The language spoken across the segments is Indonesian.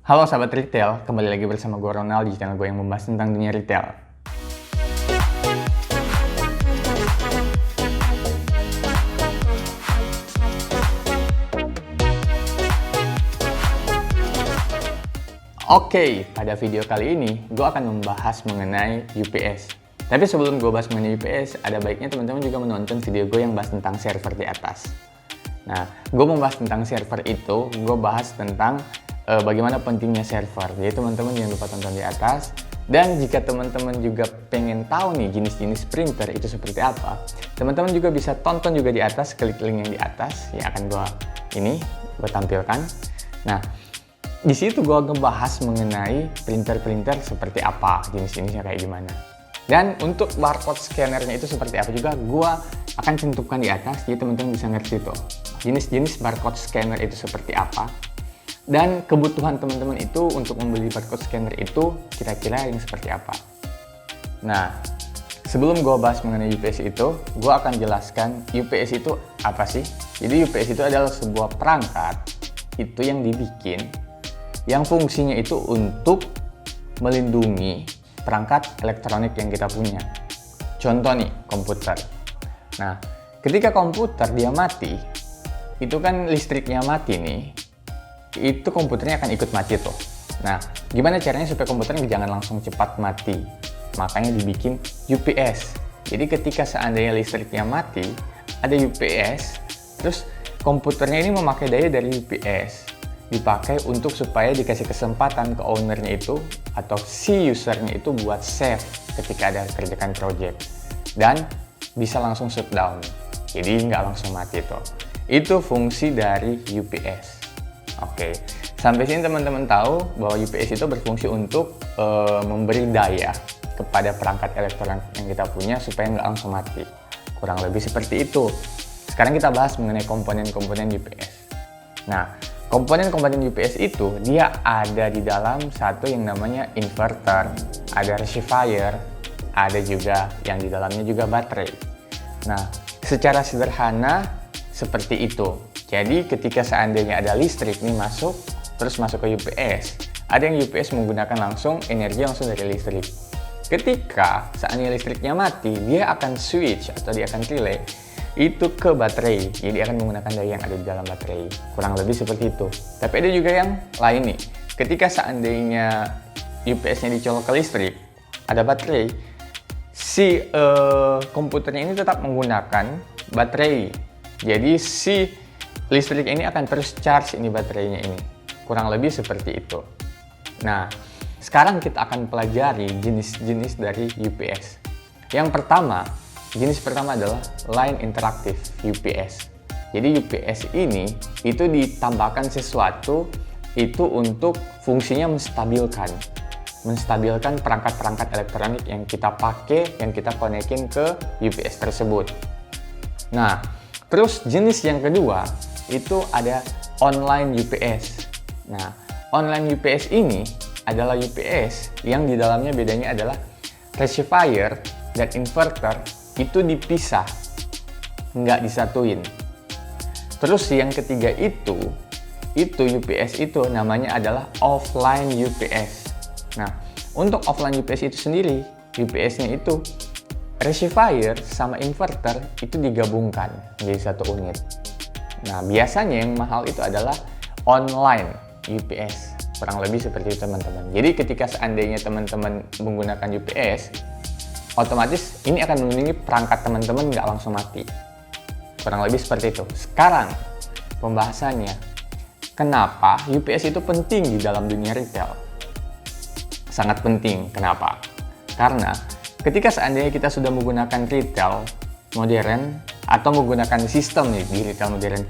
Halo sahabat retail, kembali lagi bersama gue Ronald di channel gue yang membahas tentang dunia retail. Oke, pada video kali ini gue akan membahas mengenai UPS. Tapi sebelum gue bahas mengenai UPS, ada baiknya teman-teman juga menonton video gue yang bahas tentang server di atas. Nah, gue membahas tentang server itu, gue bahas tentang bagaimana pentingnya server. Jadi teman-teman jangan lupa tonton di atas. Dan jika teman-teman juga pengen tahu nih jenis-jenis printer itu seperti apa, teman-teman juga bisa tonton juga di atas, klik link yang di atas yang akan gue tampilkan. Nah, di situ gue ngebahas mengenai printer-printer seperti apa, jenis-jenisnya kayak gimana. Dan untuk barcode scannernya itu seperti apa juga gue akan cantumkan di atas, jadi teman-teman bisa ngerti tuh jenis-jenis barcode scanner itu seperti apa. Dan kebutuhan teman-teman itu untuk membeli barcode scanner itu kira-kira yang seperti apa. Nah, sebelum gue bahas mengenai UPS itu, gue akan jelaskan UPS itu apa sih. Jadi UPS itu adalah sebuah perangkat itu yang dibikin, yang fungsinya itu untuk melindungi perangkat elektronik yang kita punya. Contoh nih, komputer. Nah, ketika komputer dia mati, itu kan listriknya mati nih, itu komputernya akan ikut mati tuh. Nah, gimana caranya supaya komputernya jangan langsung cepat mati? Makanya dibikin UPS. Jadi ketika seandainya listriknya mati, ada UPS, terus komputernya ini memakai daya dari UPS, dipakai untuk supaya dikasih kesempatan ke ownernya itu atau si usernya itu buat save ketika ada kerjakan project dan bisa langsung shutdown, jadi nggak langsung mati tuh. Itu fungsi dari UPS. Oke, sampai sini teman-teman tahu bahwa UPS itu berfungsi untuk memberi daya kepada perangkat elektronik yang kita punya supaya nggak langsung mati. Kurang lebih seperti itu. Sekarang kita bahas mengenai komponen-komponen UPS. Nah, komponen-komponen UPS itu dia ada di dalam satu yang namanya inverter, ada rectifier, ada juga yang di dalamnya juga baterai. Nah, secara sederhana seperti itu. Jadi ketika seandainya ada listrik nih masuk, terus masuk ke UPS, ada yang UPS menggunakan langsung energi langsung dari listrik. Ketika seandainya listriknya mati, dia akan switch atau dia akan relay itu ke baterai, jadi akan menggunakan daya yang ada di dalam baterai. Kurang lebih seperti itu. Tapi ada juga yang lain nih, ketika seandainya UPS-nya dicolok ke listrik, ada baterai, si komputernya ini tetap menggunakan baterai. Jadi si listrik ini akan terus charge ini baterainya ini. Kurang lebih seperti itu. Nah, sekarang kita akan pelajari jenis-jenis dari UPS. Yang pertama, jenis pertama adalah line interactive UPS. Jadi UPS ini itu ditambahkan sesuatu itu untuk fungsinya menstabilkan perangkat-perangkat elektronik yang kita pakai, yang kita konekin ke UPS tersebut. Nah, terus jenis yang kedua itu ada online UPS. Nah, online UPS ini adalah UPS yang di dalamnya bedanya adalah rectifier dan inverter itu dipisah, nggak disatuin. Terus yang ketiga itu UPS itu namanya adalah offline UPS. Nah, untuk offline UPS itu sendiri, UPS-nya itu rectifier sama inverter itu digabungkan menjadi satu unit. Nah, biasanya yang mahal itu adalah online UPS. Kurang lebih seperti itu teman-teman. Jadi ketika seandainya teman-teman menggunakan UPS, otomatis ini akan melindungi perangkat teman-teman nggak langsung mati. Kurang lebih seperti itu. Sekarang pembahasannya, kenapa UPS itu penting di dalam dunia retail? Sangat penting. Kenapa? Karena ketika seandainya kita sudah menggunakan retail modern atau menggunakan sistem nih di retail modern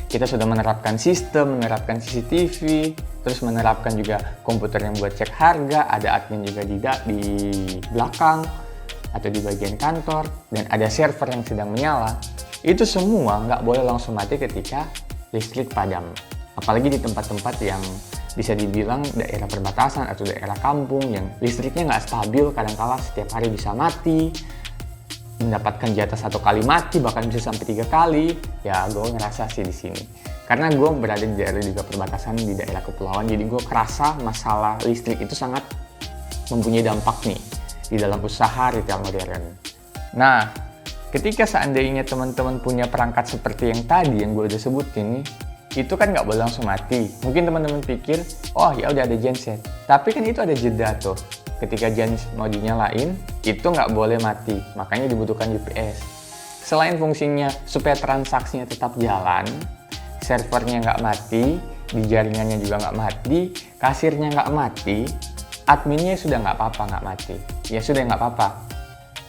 kita sudah menerapkan sistem, menerapkan CCTV, terus menerapkan juga komputer yang buat cek harga, ada admin juga di belakang atau di bagian kantor, dan ada server yang sedang menyala. Itu semua nggak boleh langsung mati ketika listrik padam. Apalagi di tempat-tempat yang bisa dibilang daerah perbatasan atau daerah kampung yang listriknya nggak stabil, kadang-kala setiap hari bisa mati, mendapatkan jatah 1 kali mati bahkan bisa sampai 3 kali. Ya, gue ngerasa sih di sini. Karena gue berada di daerah juga perbatasan di daerah kepulauan, jadi gue kerasa masalah listrik itu sangat mempunyai dampak nih di dalam usaha retail modern. Nah, ketika seandainya teman-teman punya perangkat seperti yang tadi yang gue udah sebutin nih, itu kan nggak boleh langsung mati. Mungkin teman-teman pikir, oh ya udah ada genset. Tapi kan itu ada jeda tuh. Ketika genset mau dinyalain, itu nggak boleh mati. Makanya dibutuhkan UPS. Selain fungsinya supaya transaksinya tetap jalan, servernya nggak mati, di jaringannya juga nggak mati, kasirnya nggak mati, adminnya sudah nggak apa-apa nggak mati. Ya sudah nggak apa-apa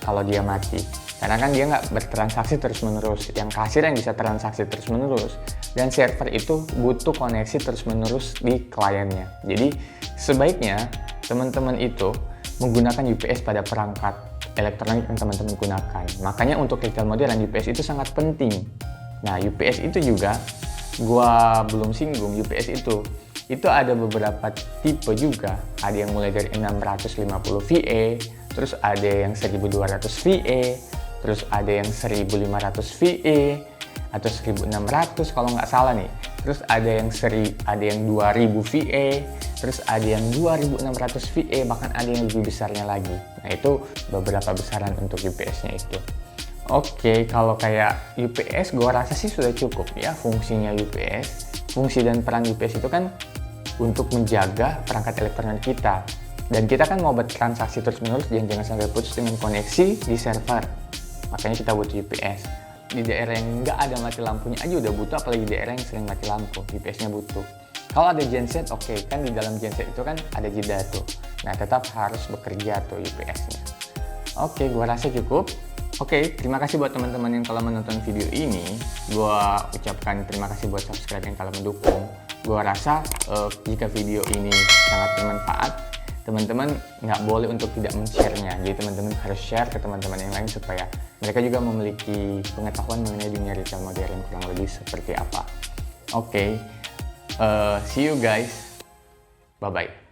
kalau dia mati. Karena kan dia nggak bertransaksi terus-menerus. Yang kasir yang bisa transaksi terus-menerus. Dan server itu butuh koneksi terus-menerus di kliennya. Jadi sebaiknya teman-teman itu menggunakan UPS pada perangkat elektronik yang teman-teman gunakan. Makanya untuk retail modern UPS itu sangat penting. Nah, UPS itu juga gua belum singgung. UPS itu ada beberapa tipe juga. Ada yang mulai dari 650 VA, terus ada yang 1200 VA, terus ada yang 1500 VA atau 1600 kalau nggak salah nih. Terus ada yang 2000 VA, terus ada yang 2600 VA, bahkan ada yang lebih besarnya lagi. Nah, itu beberapa besaran untuk UPS-nya itu. Oke, kalau kayak UPS gua rasa sih sudah cukup ya fungsinya UPS. Fungsi dan peran UPS itu kan untuk menjaga perangkat elektronik kita. Dan kita kan mau bertransaksi terus-menerus, jangan sampai putus dengan koneksi di server. Makanya kita butuh UPS. Di daerah yang nggak ada mati lampunya aja udah butuh, apalagi di daerah yang sering mati lampu, UPS-nya butuh. Kalau ada genset, oke, kan di dalam genset itu kan ada jeda tuh. Nah, tetap harus bekerja tuh UPS-nya. Oke, gua rasa cukup. Oke, terima kasih buat teman-teman yang telah menonton video ini. Gua ucapkan terima kasih buat subscribe yang telah mendukung. Gua rasa jika video ini sangat bermanfaat, teman-teman nggak boleh untuk tidak men-share-nya. Jadi teman-teman harus share ke teman-teman yang lain supaya mereka juga memiliki pengetahuan mengenai dunia retail modern kurang lebih seperti apa. Oke, see you guys. Bye-bye.